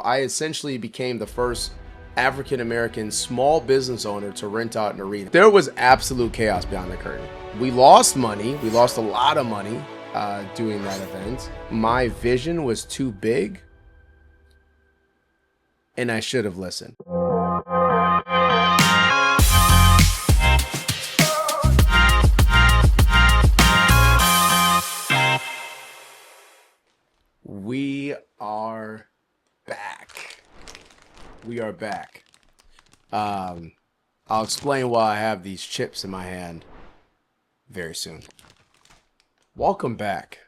I essentially became the first African-American small business owner to rent out an arena. There was absolute chaos behind the curtain. We lost money. We lost a lot of money doing that event. My vision was too big, and I should have listened. We are back. We are back. I'll explain why I have these chips in my hand very soon. Welcome back.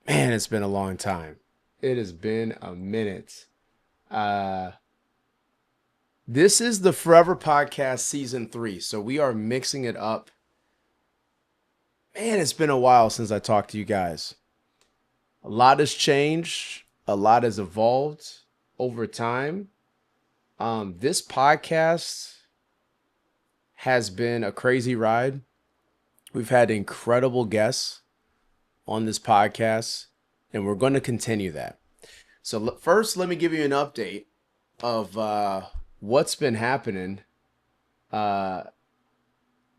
Man, it's been a long time. It has been a minute. This is the Foureva Podcast Season 3, so we are mixing it up. Man, it's been a while since I talked to you guys. A lot has changed. A lot has evolved over time. This podcast has been a crazy ride. We've had incredible guests on this podcast, and we're going to continue that. So first, let me give you an update of what's been happening with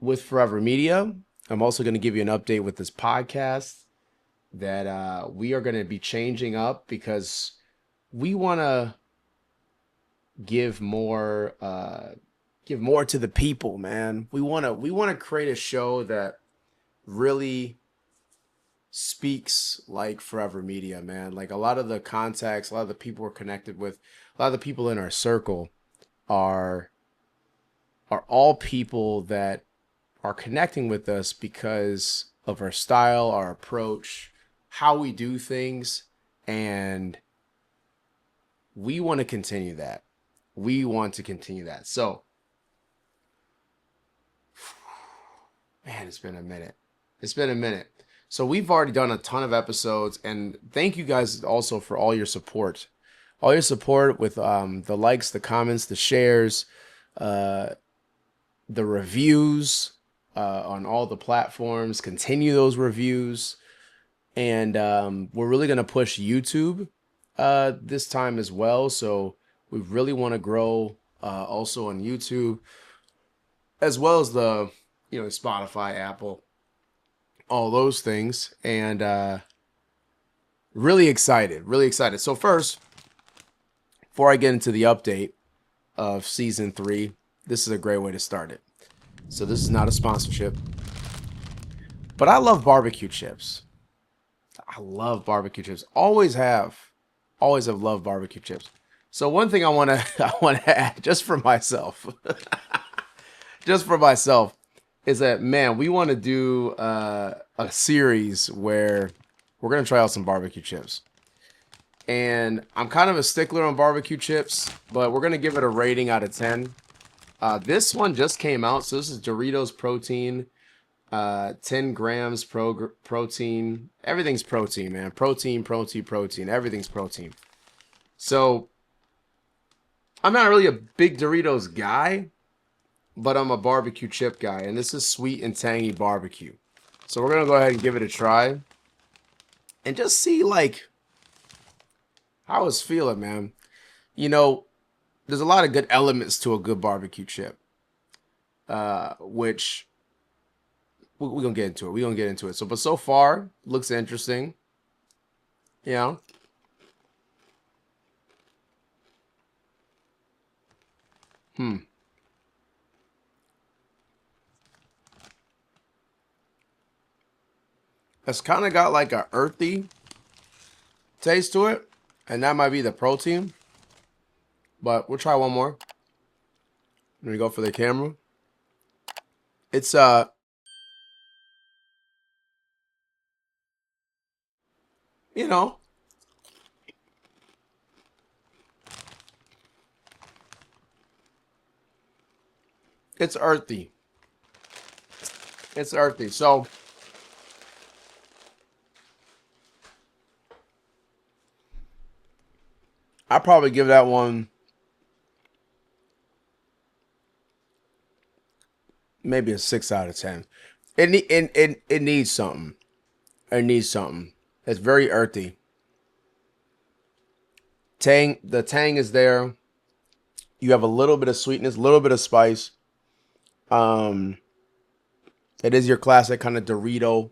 Foureva Media. I'm also going to give you an update with this podcast that we are going to be changing up because we want to give more to the people, man. We want to create a show that really speaks like Foureva Media, man. Like a lot of the contacts, a lot of the people we're connected with, a lot of the people in our circle are all people that are connecting with us because of our style, our approach, how we do things, and we want to continue that. So, man, it's been a minute. So we've already done a ton of episodes, and thank you guys also for all your support. All your support with the likes, the comments, the shares, the reviews on all the platforms. Continue those reviews. And we're really going to push YouTube this time as well. So we really want to grow also on YouTube, as well as the Spotify, Apple, all those things. And really excited. So first, before I get into the update of Season 3, this is a great way to start it. So this is not a sponsorship, but I love barbecue chips. I love barbecue chips. Always have loved barbecue chips. So one thing I want to add just for myself, is that, man, we want to do a series where we're going to try out some barbecue chips. And I'm kind of a stickler on barbecue chips, but we're going to give it a rating out of 10. This one just came out. So this is Doritos Protein. 10 grams protein. Everything's protein, man. Protein. Everything's protein. So I'm not really a big Doritos guy, but I'm a barbecue chip guy. And this is sweet and tangy barbecue. So we're going to go ahead and give it a try. And just see, like, how it's feeling, man. There's a lot of good elements to a good barbecue chip. Which we're going to get into it. So far, looks interesting. It's kind of got like a earthy taste to it. And that might be the protein. But we'll try one more. Let me go for the camera. It's it's earthy. So I probably give that one maybe a 6 out of 10. It needs something. It's very earthy. The tang is there. You have a little bit of sweetness, a little bit of spice. It is your classic kind of Dorito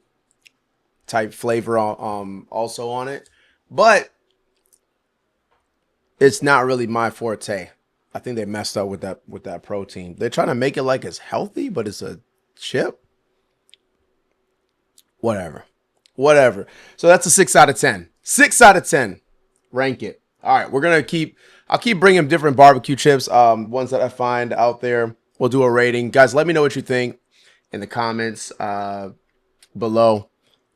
type flavor also on it, but it's not really my forte. I think they messed up with that protein. They're trying to make it like it's healthy, but it's a chip. Whatever. So that's a 6 out of 10. 6 out of 10. Rank it. All right, I'll keep bringing different barbecue chips, ones that I find out there. We'll do a rating. Guys, let me know what you think in the comments below.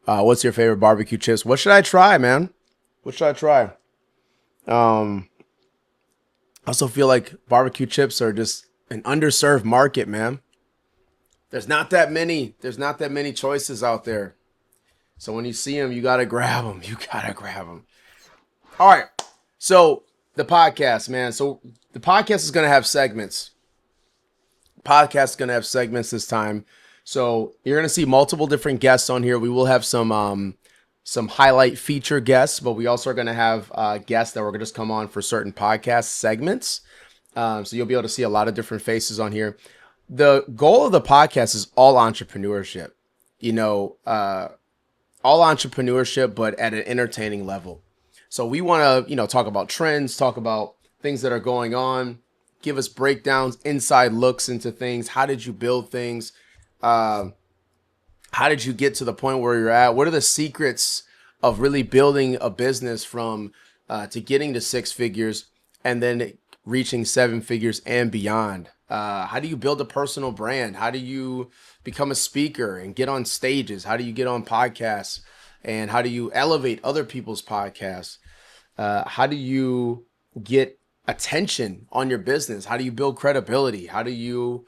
What's your favorite barbecue chips? What should I try, man? What should I try? I also feel like barbecue chips are just an underserved market, man. There's not that many choices out there. So when you see them, you got to grab them. All right. So the podcast, man. So the podcast is going to have segments. This time. So you're going to see multiple different guests on here. We will have some highlight feature guests, but we also are going to have guests that we're going to just come on for certain podcast segments. So you'll be able to see a lot of different faces on here. The goal of the podcast is all entrepreneurship, all entrepreneurship, but at an entertaining level. So we want to, talk about trends, talk about things that are going on, give us breakdowns, inside looks into things. How did you build things? How did you get to the point where you're at? What are the secrets of really building a business from to getting to 6 figures and then reaching 7 figures and beyond? How do you build a personal brand? How do you become a speaker and get on stages? How do you get on podcasts? And how do you elevate other people's podcasts? How do you get attention on your business? How do you build credibility? How do you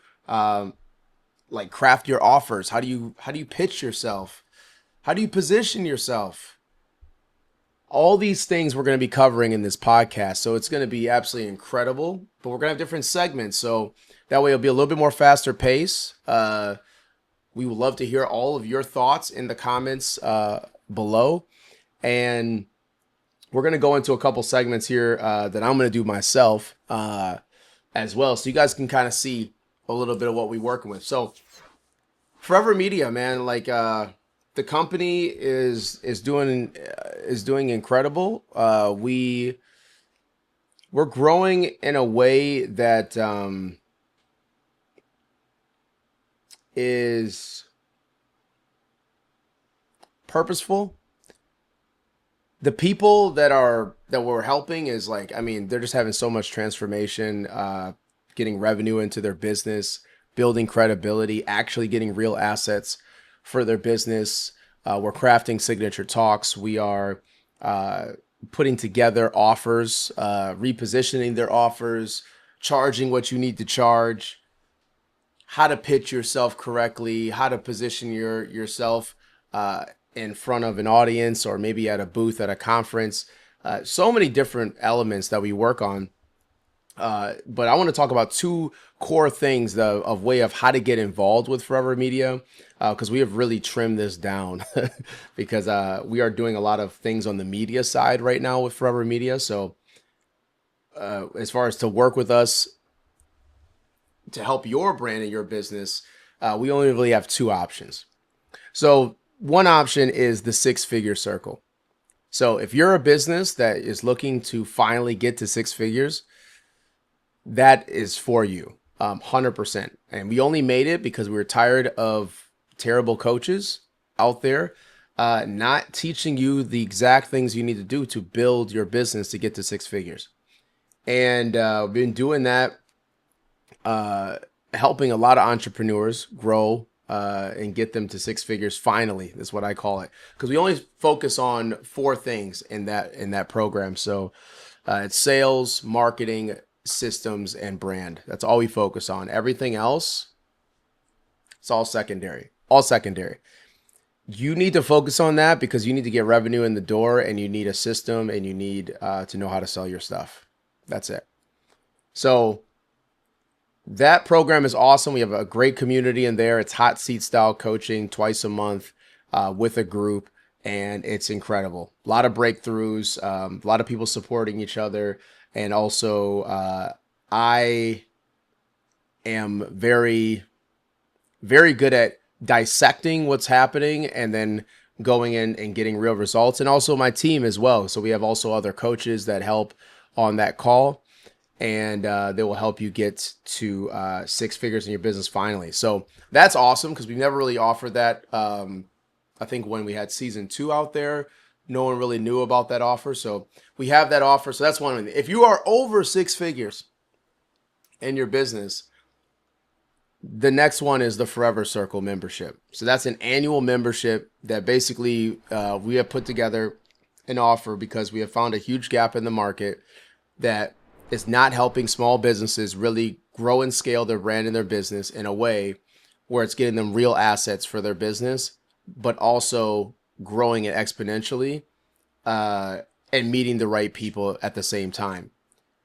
craft your offers? How do you pitch yourself? How do you position yourself? All these things we're going to be covering in this podcast. So it's going to be absolutely incredible, but we're going to have different segments. So that way it'll be a little bit more faster pace. We would love to hear all of your thoughts in the comments below. And we're going to go into a couple segments here that I'm going to do myself as well. So you guys can kind of see a little bit of what we're working with. So Foureva Media, man, the company is doing incredible. We're growing in a way that is purposeful. The people that we're helping is they're just having so much transformation, getting revenue into their business, building credibility, actually getting real assets for their business. We're crafting signature talks. We are putting together offers, repositioning their offers, charging what you need to charge, how to pitch yourself correctly, how to position yourself in front of an audience or maybe at a booth at a conference. So many different elements that we work on. But I want to talk about 2 core things of way of how to get involved with Foureva Media, because we have really trimmed this down because we are doing a lot of things on the media side right now with Foureva Media. So as far as to work with us to help your brand and your business, we only really have 2 options. So one option is the 6-figure circle. So if you're a business that is looking to finally get to 6 figures, that is for you, 100%. And we only made it because we were tired of terrible coaches out there not teaching you the exact things you need to do to build your business to get to 6 figures. And we've been doing that, helping a lot of entrepreneurs grow and get them to 6 figures finally. That's what I call it, because we only focus on 4 things in that program. So it's sales, marketing, systems, and brand. That's all we focus on. Everything else, it's all secondary. You need to focus on that because you need to get revenue in the door, and you need a system, and you need to know how to sell your stuff. That's it. So that program is awesome. We have a great community in there. It's hot seat style coaching twice a month with a group. and it's incredible. A lot of breakthroughs, a lot of people supporting each other, and also I am very, very good at dissecting what's happening and then going in and getting real results, and also my team as well. So we have also other coaches that help on that call, and they will help you get to six figures in your business finally. So that's awesome because we've never really offered that. I think when we had season 2 out there, no one really knew about that offer. So we have that offer. So that's one. If you are over six figures in your business, the next one is the Forever Circle membership. So that's an annual membership that basically we have put together an offer because we have found a huge gap in the market that is not helping small businesses really grow and scale their brand and their business in a way where it's getting them real assets for their business, but also growing it exponentially and meeting the right people at the same time.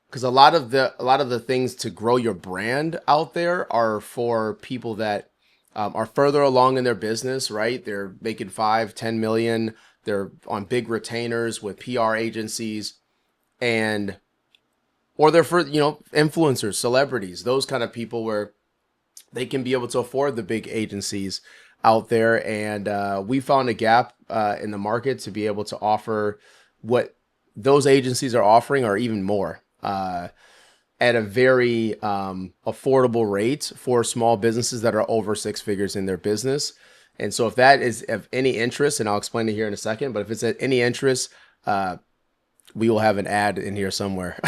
Because a lot of the things to grow your brand out there are for people that are further along in their business, right? They're making 5-10 million. They're on big retainers with PR agencies, and or they're for influencers, celebrities, those kind of people where they can be able to afford the big agencies out there. And we found a gap in the market to be able to offer what those agencies are offering or even more. At a very affordable rate for small businesses that are over six figures in their business. And so if that is of any interest, and I'll explain it here in a second, but if it's at any interest, we will have an ad in here somewhere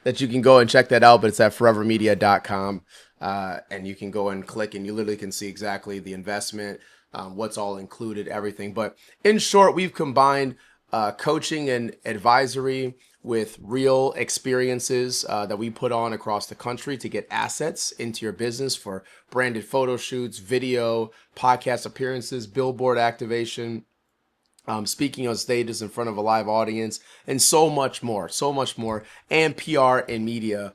that you can go and check that out. But it's at forevermedia.com. And you can go and click and you literally can see exactly the investment, what's all included, everything. But in short, we've combined coaching and advisory with real experiences that we put on across the country to get assets into your business for branded photo shoots, video, podcast appearances, billboard activation, speaking on stages in front of a live audience, and so much more, and PR and media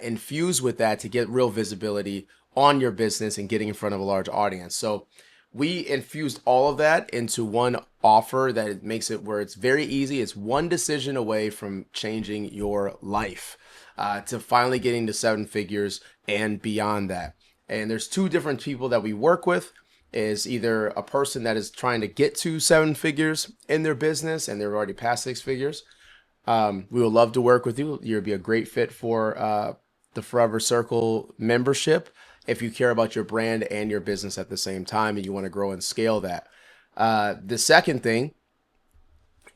infused with that to get real visibility on your business and getting in front of a large audience. So we infused all of that into one offer that makes it where it's very easy. It's one decision away from changing your life to finally getting to seven figures and beyond that. And there's two different people that we work with. Is either a person that is trying to get to seven figures in their business and they're already past six figures. We would love to work with you. You'd be a great fit for the Forever Circle membership if you care about your brand and your business at the same time and you want to grow and scale that. The second thing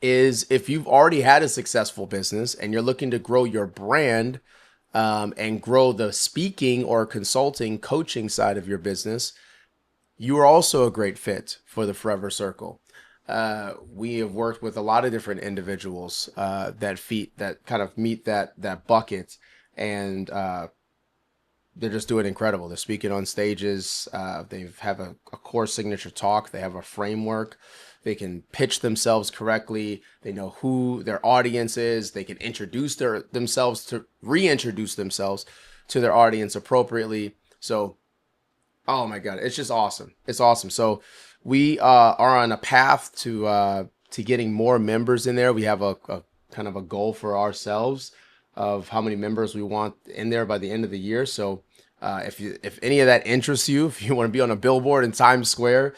is if you've already had a successful business and you're looking to grow your brand and grow the speaking or consulting coaching side of your business, you are also a great fit for the Forever Circle. We have worked with a lot of different individuals that kind of meet that bucket, and they're just doing incredible. They're speaking on stages. They have a core signature talk. They have a framework. They can pitch themselves correctly. They know who their audience is. They can reintroduce themselves to their audience appropriately. So, oh my God, it's just awesome. It's awesome. So we are on a path to getting more members in there. We have a kind of a goal for ourselves of how many members we want in there by the end of the year. So if any of that interests you, if you want to be on a billboard in Times Square,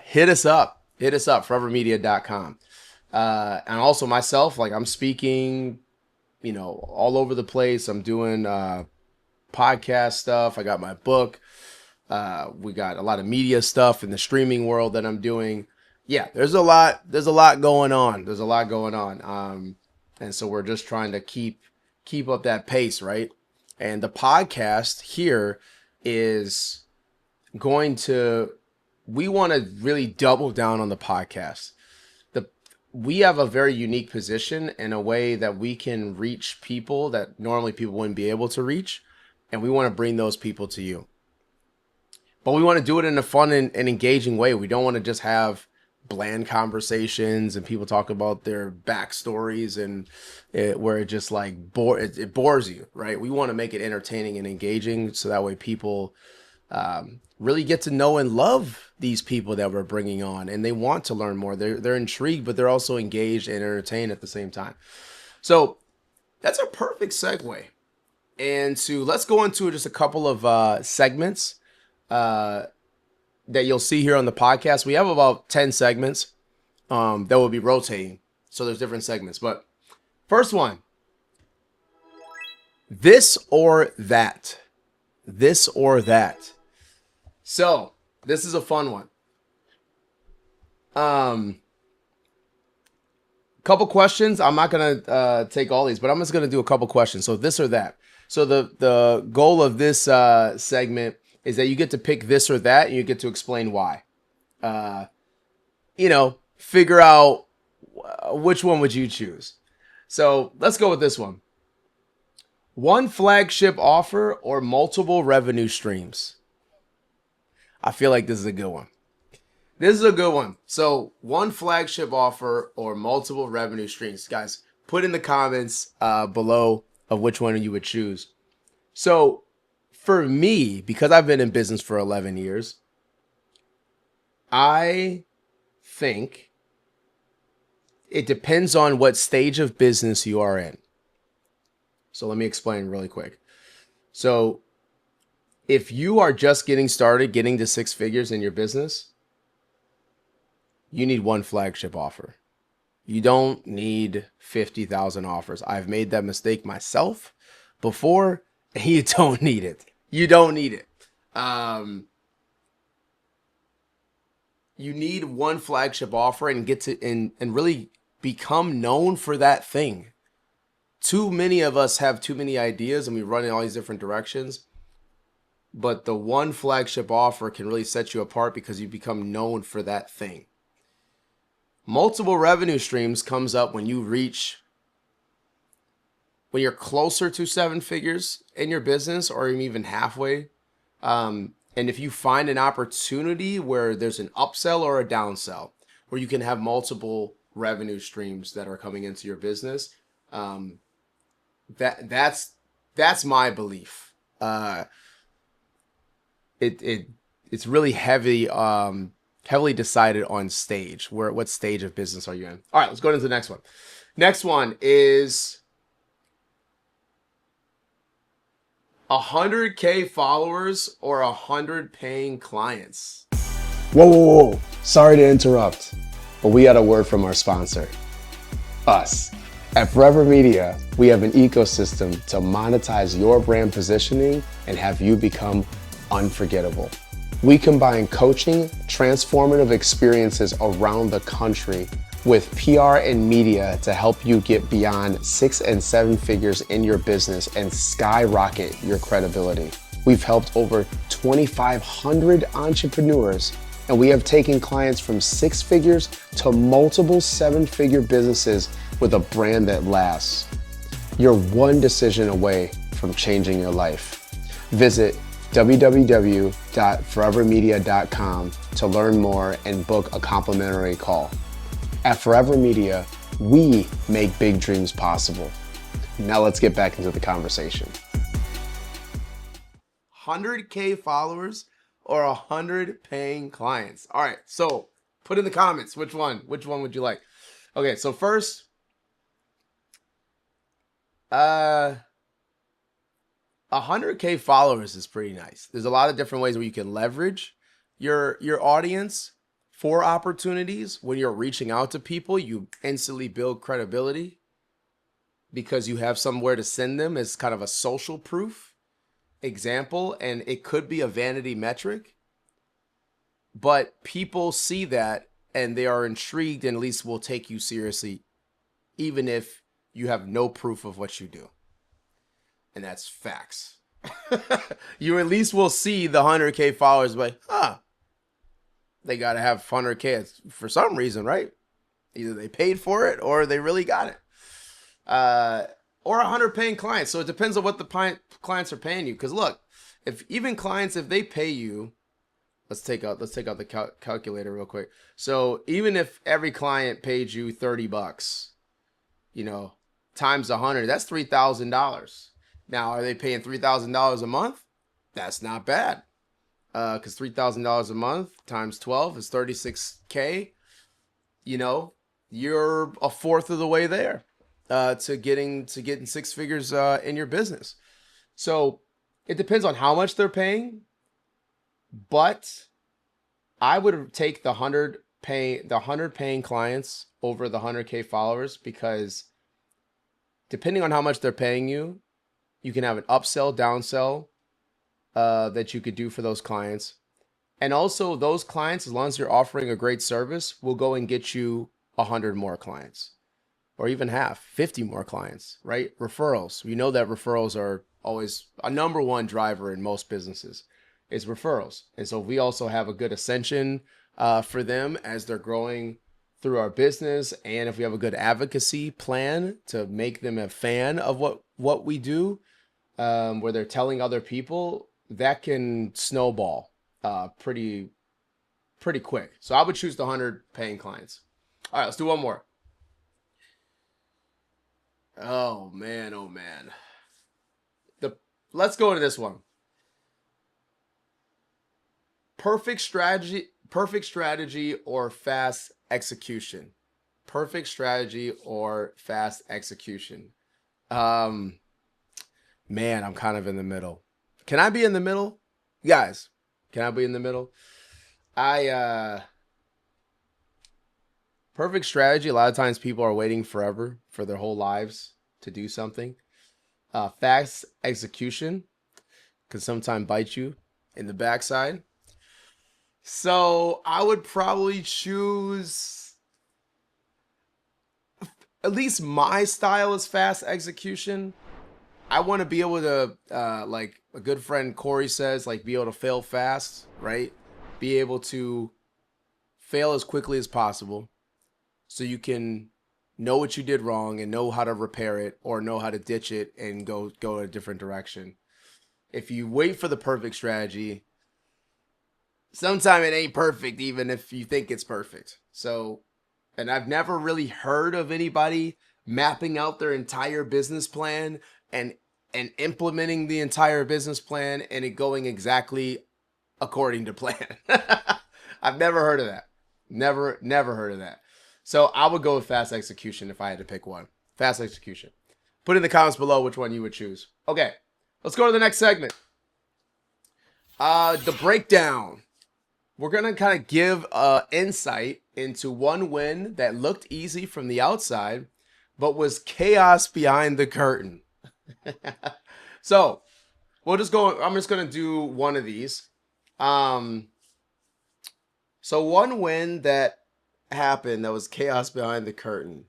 hit us up, forevermedia.com. And also myself, like I'm speaking, all over the place. I'm doing podcast stuff. I got my book. We got a lot of media stuff in the streaming world that I'm doing. Yeah, there's a lot going on. And so we're just trying to keep up that pace, right? And the podcast here is we want to really double down on the podcast. We have a very unique position in a way that we can reach people that normally people wouldn't be able to reach. And we want to bring those people to you. But we want to do it in a fun and engaging way. We don't want to just have bland conversations and people talk about their backstories and where it just like it bores you, right? We want to make it entertaining and engaging so that way people really get to know and love these people that we're bringing on, and they want to learn more. They're intrigued, but they're also engaged and entertained at the same time. So that's a perfect segue. And let's go into just a couple of segments that you'll see here on the podcast. We have about 10 segments that will be rotating. So there's different segments. But first one, this or that. This or that. So this is a fun one. Couple questions. I'm not going to take all these, but I'm just going to do a couple questions. So this or that. So the goal of this segment is that you get to pick this or that, and you get to explain why. Figure out which one would you choose. So let's go with this one. One flagship offer or multiple revenue streams? I feel like this is a good one. This is a good one. So one flagship offer or multiple revenue streams. Guys, put in the comments below of which one you would choose. So for me, because I've been in business for 11 years, I think it depends on what stage of business you are in. So let me explain really quick. So if you are just getting started, getting to 6 figures in your business, you need one flagship offer. You don't need 50,000 offers. I've made that mistake myself before. You don't need it. You don't need it. You need one flagship offer and get to and really become known for that thing. Too many of us have too many ideas and we run in all these different directions. But the one flagship offer can really set you apart because you become known for that thing. Multiple revenue streams comes up when you're closer to 7 figures in your business or even halfway. And if you find an opportunity where there's an upsell or a downsell, where you can have multiple revenue streams that are coming into your business, that's my belief. It's really heavily decided on stage. What stage of business are you in? All right, let's go into the next one. Next one is 100K followers or 100 paying clients. Whoa. Sorry to interrupt, but we got a word from our sponsor, us. At Foureva Media, we have an ecosystem to monetize your brand positioning and have you become unforgettable. We combine coaching, transformative experiences around the country with PR and media to help you get beyond 6 and 7 figures in your business and skyrocket your credibility. We've helped over 2,500 entrepreneurs, and we have taken clients from 6 figures to multiple 7-figure businesses with a brand that lasts. You're one decision away from changing your life. Visit www.forevermedia.com to learn more and book a complimentary call. At Foureva Media, we make big dreams possible. Now let's get back into the conversation. 100K followers or 100 paying clients? All right, so put in the comments which one would you like? Okay, so first, 100K followers is pretty nice. There's a lot of different ways where you can leverage your audience for opportunities. When you're reaching out to people, you instantly build credibility because you have somewhere to send them as kind of a social proof example, and it could be a vanity metric, but people see that and they are intrigued and at least will take you seriously, even if you have no proof of what you do. And that's facts. You at least will see the 100K followers like, they got to have 100K for some reason, right? Either they paid for it or they really got it. Or 100 paying clients. So it depends on what the clients are paying you. Because look, if they pay you, let's take out the calculator real quick. So even if every client paid you $30, times 100, that's $3,000. Now, are they paying $3,000 a month? That's not bad. because $3,000 a month times 12 is 36K. You know, you're a fourth of the way there to getting six figures in your business. So it depends on how much they're paying, but I would take the 100 paying clients over the 100K followers, because depending on how much they're paying you, you can have an upsell, downsell that you could do for those clients. And also those clients, as long as you're offering a great service, will go and get you 100 more clients, or even 50 more clients, right? Referrals. We know that referrals are always a number one driver in most businesses, is referrals. And so we also have a good ascension for them as they're growing through our business. And if we have a good advocacy plan to make them a fan of what we do, where they're telling other people, that can snowball pretty quick. So I would choose the 100 paying clients. All right, let's do one more. Oh man. Let's go into this one. Perfect strategy or fast execution. Perfect strategy or fast execution. Man, I'm kind of in the middle. Can I be in the middle? Guys, can I be in the middle? Perfect strategy, a lot of times people are waiting forever for their whole lives to do something. Fast execution can sometimes bite you in the backside. So I would probably choose, at least my style is fast execution. I want to be able to, like a good friend Corey says, like be able to fail fast, right? Be able to fail as quickly as possible so you can know what you did wrong and know how to repair it, or know how to ditch it and go a different direction. If you wait for the perfect strategy, sometimes it ain't perfect, even if you think it's perfect. So, and I've never really heard of anybody mapping out their entire business plan and implementing the entire business plan and it going exactly according to plan. I've never heard of that. Never heard of that. So I would go with fast execution if I had to pick one. Fast execution. Put in the comments below which one you would choose. Okay, let's go to the next segment. The breakdown. We're going to kind of give insight into one win that looked easy from the outside, but was chaos behind the curtain. So we'll just go. I'm just going to do one of these. So one win that happened that was chaos behind the curtain.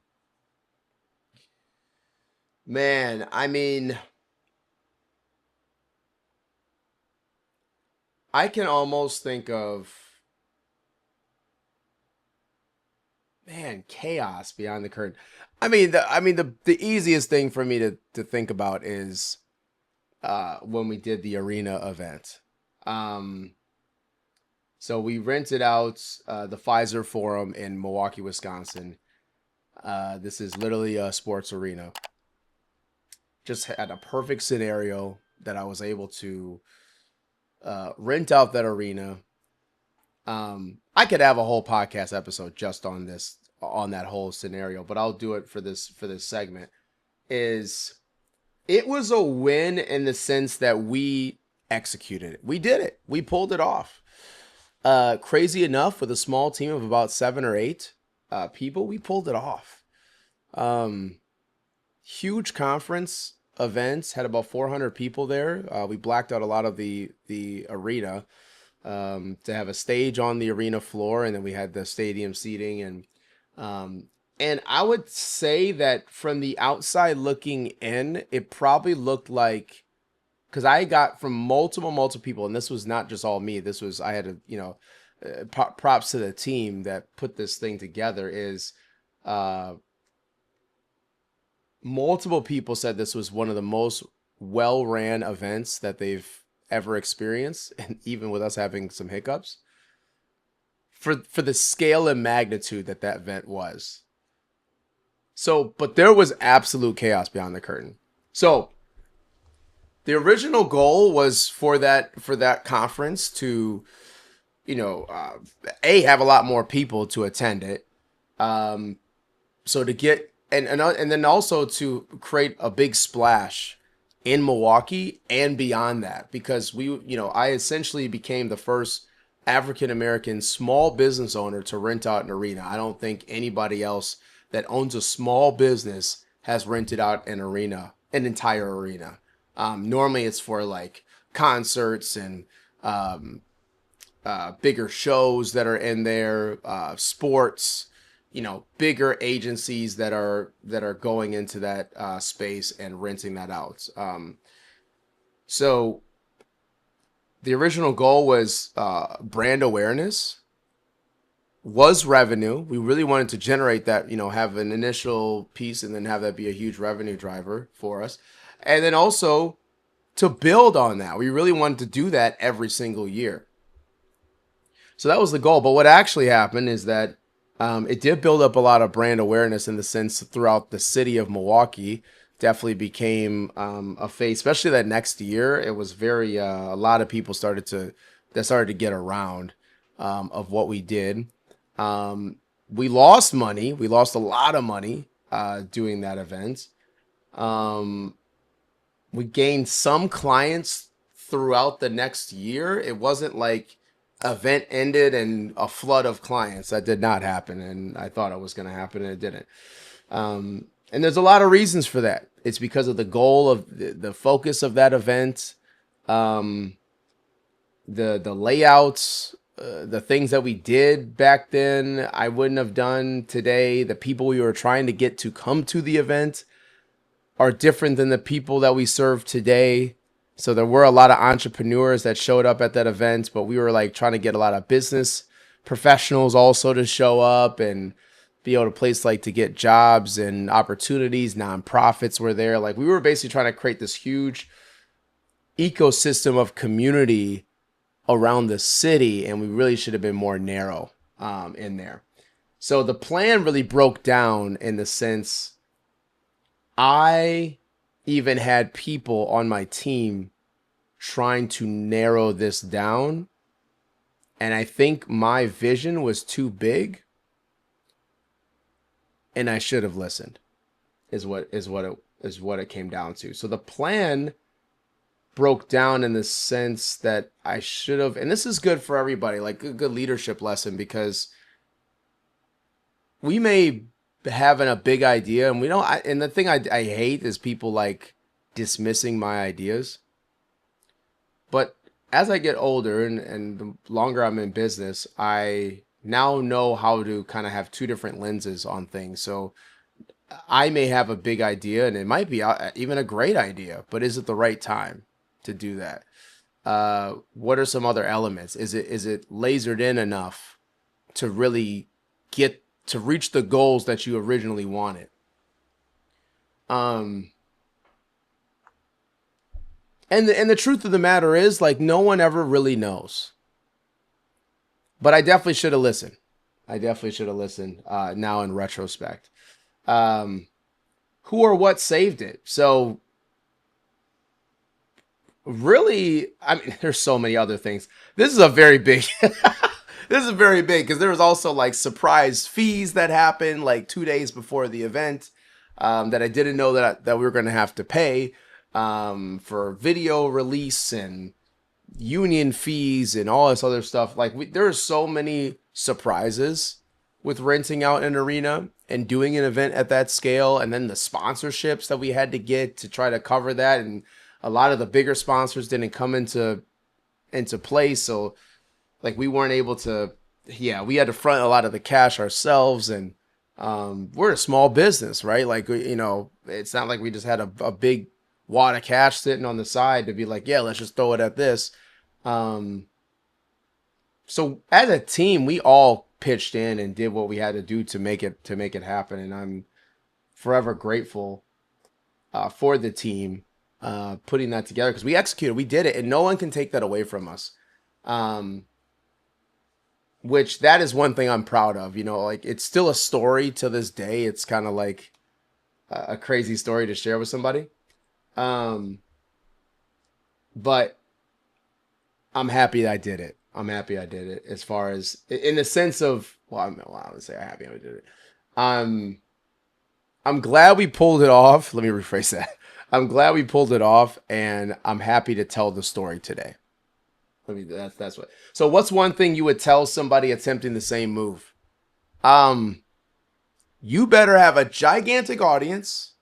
Man, I mean, I can almost think of, man, chaos behind the curtain. I mean, the easiest thing for me to think about is when we did the arena event. So we rented out the Fiserv Forum in Milwaukee, Wisconsin. This is literally a sports arena. Just had a perfect scenario that I was able to rent out that arena. I could have a whole podcast episode just on that whole scenario, but I'll do it for this segment. It was a win in the sense that we executed it. We did it. We pulled it off. Crazy enough, with a small team of about 7 or 8 people, we pulled it off. Huge conference events, had about 400 people there. We blacked out a lot of the arena to have a stage on the arena floor, and then we had the stadium seating, and I would say that from the outside looking in, it probably looked like, because I got from multiple people, and this was not just all me. This was, I had to, props to the team that put this thing together. Is multiple people said this was one of the most well-ran events that they've ever experienced, and even with us having some hiccups, for the scale and magnitude that event was. So, but there was absolute chaos behind the curtain. So The original goal was for that conference to, have a lot more people to attend it. So to get and then also to create a big splash in Milwaukee and beyond that, because I essentially became the first African American small business owner to rent out an arena. I don't think anybody else that owns a small business has rented out an entire arena. Normally it's for like concerts and bigger shows that are in there, sports, bigger agencies that are going into that space and renting that out. So the original goal was brand awareness, was revenue. We really wanted to generate that, have an initial piece and then have that be a huge revenue driver for us. And then also to build on that. We really wanted to do that every single year. So that was the goal. But what actually happened is that it did build up a lot of brand awareness in the sense throughout the city of Milwaukee. Definitely became a face, especially that next year. It was very, a lot of people started to get around of what we did. We lost money. We lost a lot of money doing that event. We gained some clients throughout the next year. It wasn't like event ended and a flood of clients. That did not happen, and I thought it was going to happen, and it didn't. And there's a lot of reasons for that. It's because of the goal of the focus of that event, the layouts, the things that we did back then I wouldn't have done today. The people we were trying to get to come to the event are different than the people that we serve today. So there were a lot of entrepreneurs that showed up at that event, but we were like trying to get a lot of business professionals also to show up and be able to get jobs and opportunities. Nonprofits were there. Like we were basically trying to create this huge ecosystem of community around the city, and we really should have been more narrow in there. So the plan really broke down in the sense I even had people on my team trying to narrow this down, and I think my vision was too big, and I should have listened. Is what it came down to. So the plan broke down in the sense that I should have, and this is good for everybody, like a good leadership lesson, because we may having a big idea, and we don't. And the thing I hate is people like dismissing my ideas. But as I get older and the longer I'm in business, I now know how to kind of have two different lenses on things. So I may have a big idea, and it might be even a great idea, but is it the right time to do that? What are some other elements? Is it lasered in enough to really get to reach the goals that you originally wanted? And the truth of the matter is, like, no one ever really knows. But I definitely should have listened. Now in retrospect. Who or what saved it? So really, I mean, there's so many other things. This is a very big this is very big because there was also like surprise fees that happened like 2 days before the event that I didn't know that we were going to have to pay for video release and union fees and all this other stuff. Like there are so many surprises with renting out an arena and doing an event at that scale, and then the sponsorships that we had to get to try to cover that, and a lot of the bigger sponsors didn't come into place, so like we weren't able to. Yeah, we had to front a lot of the cash ourselves, and we're a small business, right? Like, it's not like we just had a big wad of cash sitting on the side to be like, yeah, let's just throw it at this. So as a team, we all pitched in and did what we had to do to make it happen, and I'm forever grateful for the team putting that together, because we executed, we did it, and no one can take that away from us. Which that is one thing I'm proud of. Like it's still a story to this day. It's kind of like a crazy story to share with somebody. but I'm happy I did it. I'm happy I did it. As far as in the sense of, I would say I'm happy I did it. I'm I'm glad we pulled it off. Let me rephrase that. I'm glad we pulled it off, and I'm happy to tell the story today. That's what. So, what's one thing you would tell somebody attempting the same move? Um, you better have a gigantic audience.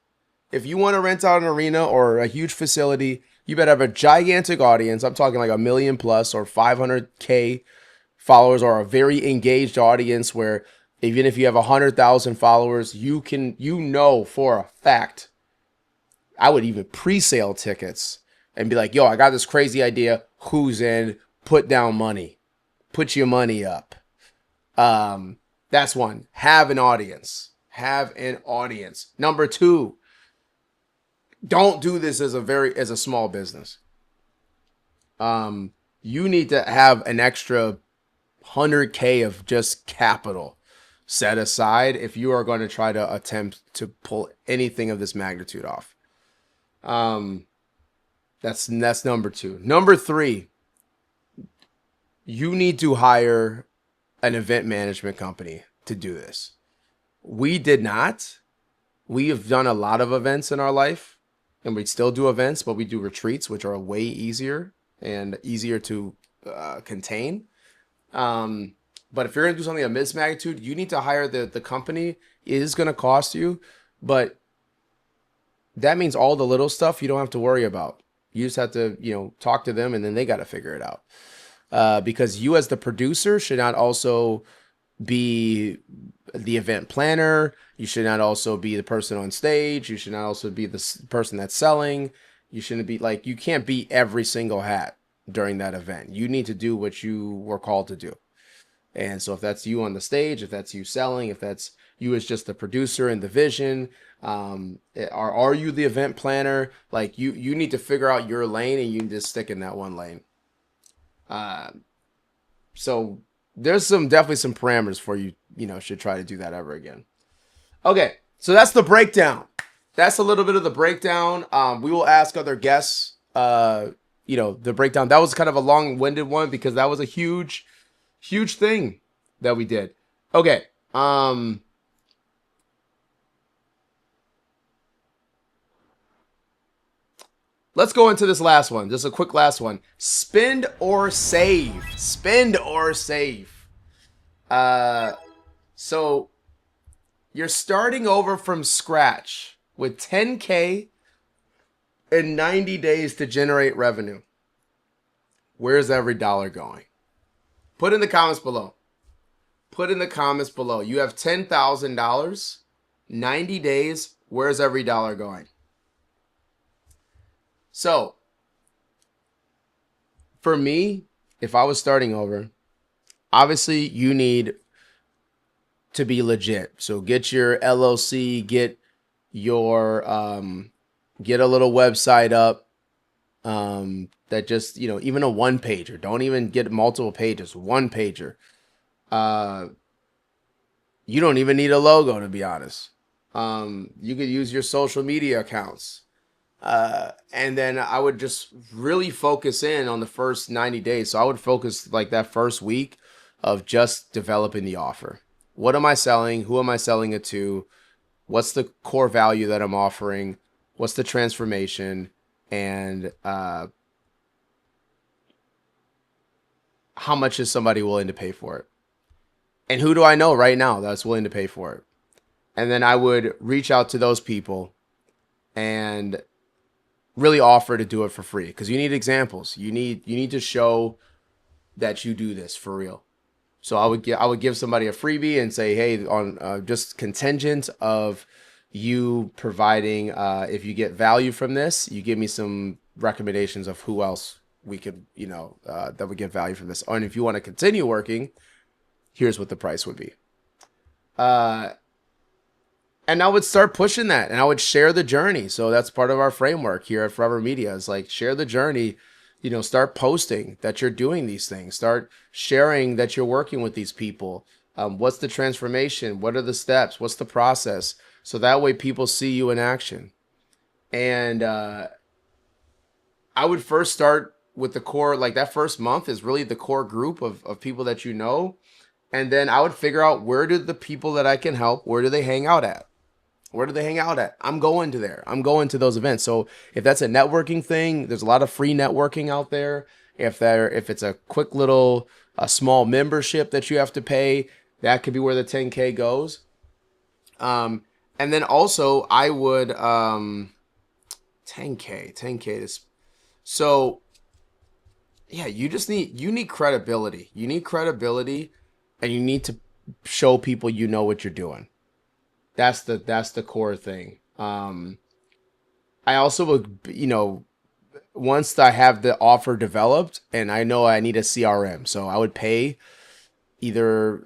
If you want to rent out an arena or a huge facility, you better have a gigantic audience. I'm talking like a million plus or 500K followers, or a very engaged audience where even if you have 100,000 followers, you know for a fact. I would even pre-sale tickets and be like, yo, I got this crazy idea. Who's in? Put down money. Put your money up. That's one. Have an audience. Have an audience. Number two, don't do this as a small business. You need to have an extra 100K of just capital set aside if you are going to try to attempt to pull anything of this magnitude off. That's number two. Number three, you need to hire an event management company to do this. We did not. We have done a lot of events in our life, and we still do events, but we do retreats, which are way easier and easier to contain. But if you're going to do something of this magnitude, you need to hire the company. It is going to cost you, but that means all the little stuff you don't have to worry about. You just have to, talk to them, and then they got to figure it out. Because you as the producer should not also be the event planner. You should not also be the person on stage. You should not also be the person that's selling. You shouldn't be you can't be every single hat during that event. You need to do what you were called to do. And so if that's you on the stage, if that's you selling, if that's you as just the producer and the vision, are you the event planner? You need to figure out your lane, and you need to stick in that one lane. So there's definitely some parameters for you, should try to do that ever again. Okay. So that's the breakdown. That's a little bit of the breakdown. We will ask other guests, the breakdown. That was kind of a long-winded one because that was a huge thing that we did. Okay. Let's go into this last one. Just a quick last one. Spend or save. Spend or save. So you're starting over from scratch with 10K and 90 days to generate revenue. Where's every dollar going? Put in the comments below. Put in the comments below. You have $10,000, 90 days. Where's every dollar going? So, for me, if I was starting over, obviously you need to be legit. So get your LLC, get your get a little website up that just, even a one pager. Don't even get multiple pages, one pager. You don't even need a logo, to be honest. You could use your social media accounts. And then I would just really focus in on the first 90 days. So I would focus that first week of just developing the offer. What am I selling? Who am I selling it to? What's the core value that I'm offering? What's the transformation? And how much is somebody willing to pay for it? And who do I know right now that's willing to pay for it? And then I would reach out to those people and really offer to do it for free, because you need examples. You need to show that you do this for real. So I would give somebody a freebie and say, hey, on just contingent of you providing, if you get value from this, you give me some recommendations of who else we could, that would get value from this. And if you want to continue working, here's what the price would be. And I would start pushing that, and I would share the journey. So that's part of our framework here at Forever Media, is share the journey, start posting that you're doing these things, start sharing that you're working with these people. What's the transformation? What are the steps? What's the process? So that way people see you in action. And I I would first start with the core, like that first month is really the core group of people that you know. And then I would figure out, where do the people that I can help, where do they hang out at? Where do they hang out at? I'm going to there. I'm going to those events. So if that's a networking thing, there's a lot of free networking out there. If it's a quick little, a small membership that you have to pay, that could be where the 10K goes. And then also I would, 10K. So yeah, you need credibility. You need credibility, and you need to show people you know what you're doing. That's the core thing. I also would, once I have the offer developed and I know I need a CRM, so I would pay either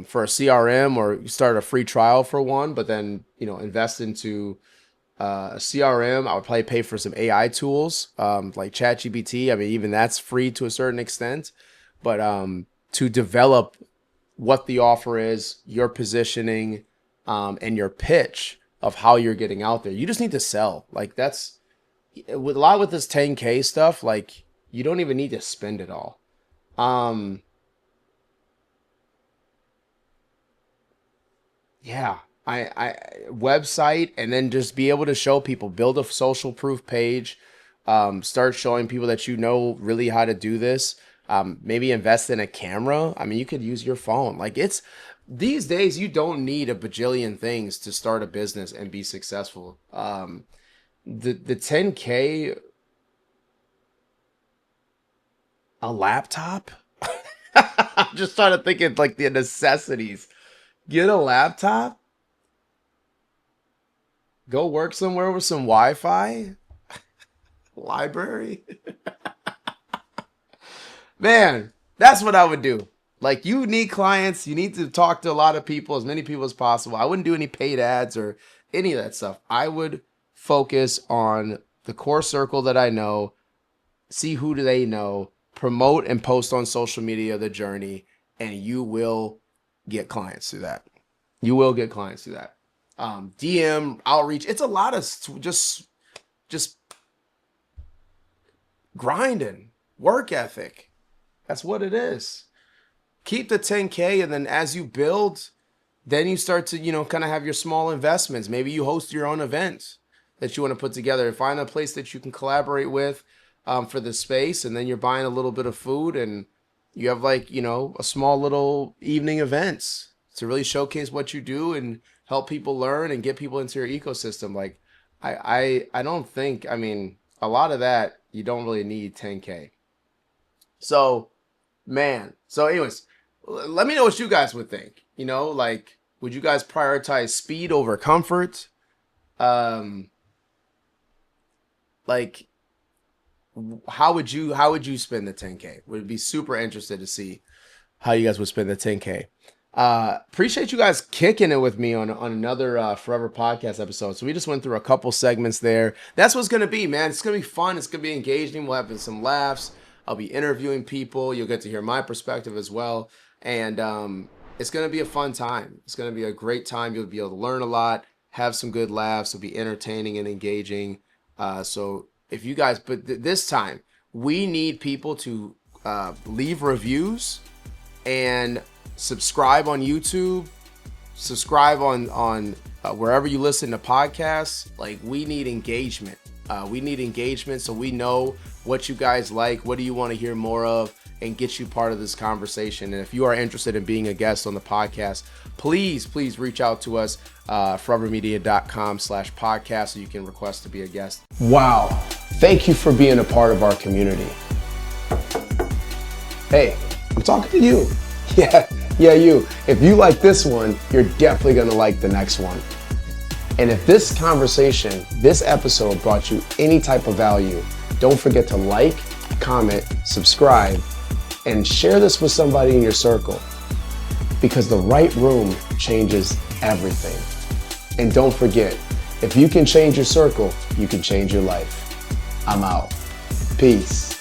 for a CRM or start a free trial for one, but then, invest into a CRM. I would probably pay for some AI tools like ChatGPT. I mean, even that's free to a certain extent, but to develop what the offer is, your positioning, and your pitch of how you're getting out there. You just need to sell. Like, that's with a lot with this 10K stuff. Like, you don't even need to spend it all. Yeah, I website, and then just be able to show people, build a social proof page, start showing people that you know really how to do this. Maybe invest in a camera. I mean, you could use your phone. Like, these days, you don't need a bajillion things to start a business and be successful. The 10K, a laptop. I'm just trying to think of like the necessities. Get a laptop. Go work somewhere with some Wi-Fi. Library. Man, that's what I would do. Like, you need clients. You need to talk to a lot of people, as many people as possible. I wouldn't do any paid ads or any of that stuff. I would focus on the core circle that I know, see who do they know, promote and post on social media the journey, and you will get clients through that. You will get clients through that. DM, outreach. It's a lot of just grinding, work ethic. That's what it is. Keep the 10K, and then as you build, then you start to, kind of have your small investments. Maybe you host your own event that you want to put together. Find a place that you can collaborate with for the space, and then you're buying a little bit of food, and you have a small little evening events to really showcase what you do and help people learn and get people into your ecosystem. Like, I don't think, a lot of that, you don't really need 10K. So, man. So anyways, let me know what you guys would think. Like, would you guys prioritize speed over comfort? Like, how would you spend the 10K? Would be super interested to see how you guys would spend the 10K. Appreciate you guys kicking it with me on another Foureva Podcast episode. So we just went through a couple segments there. That's what's going to be, man. It's going to be fun. It's going to be engaging. We'll have some laughs. I'll be interviewing people. You'll get to hear my perspective as well. And it's going to be a fun time. It's going to be a great time. You'll be able to learn a lot, have some good laughs. It'll be entertaining and engaging. So if you guys, but this time, we need people to leave reviews and subscribe on YouTube, subscribe on wherever you listen to podcasts. Like, we need engagement. We need engagement so we know what you guys like, what do you want to hear more of, and get you part of this conversation. And if you are interested in being a guest on the podcast, please reach out to us, forevermedia.com/podcast, so you can request to be a guest. Wow. Thank you for being a part of our community. Hey, I'm talking to you. Yeah, you. If you like this one, you're definitely going to like the next one. And if this conversation, this episode brought you any type of value, don't forget to like, comment, subscribe, and share this with somebody in your circle, because the right room changes everything. And don't forget, if you can change your circle, you can change your life. I'm out. Peace.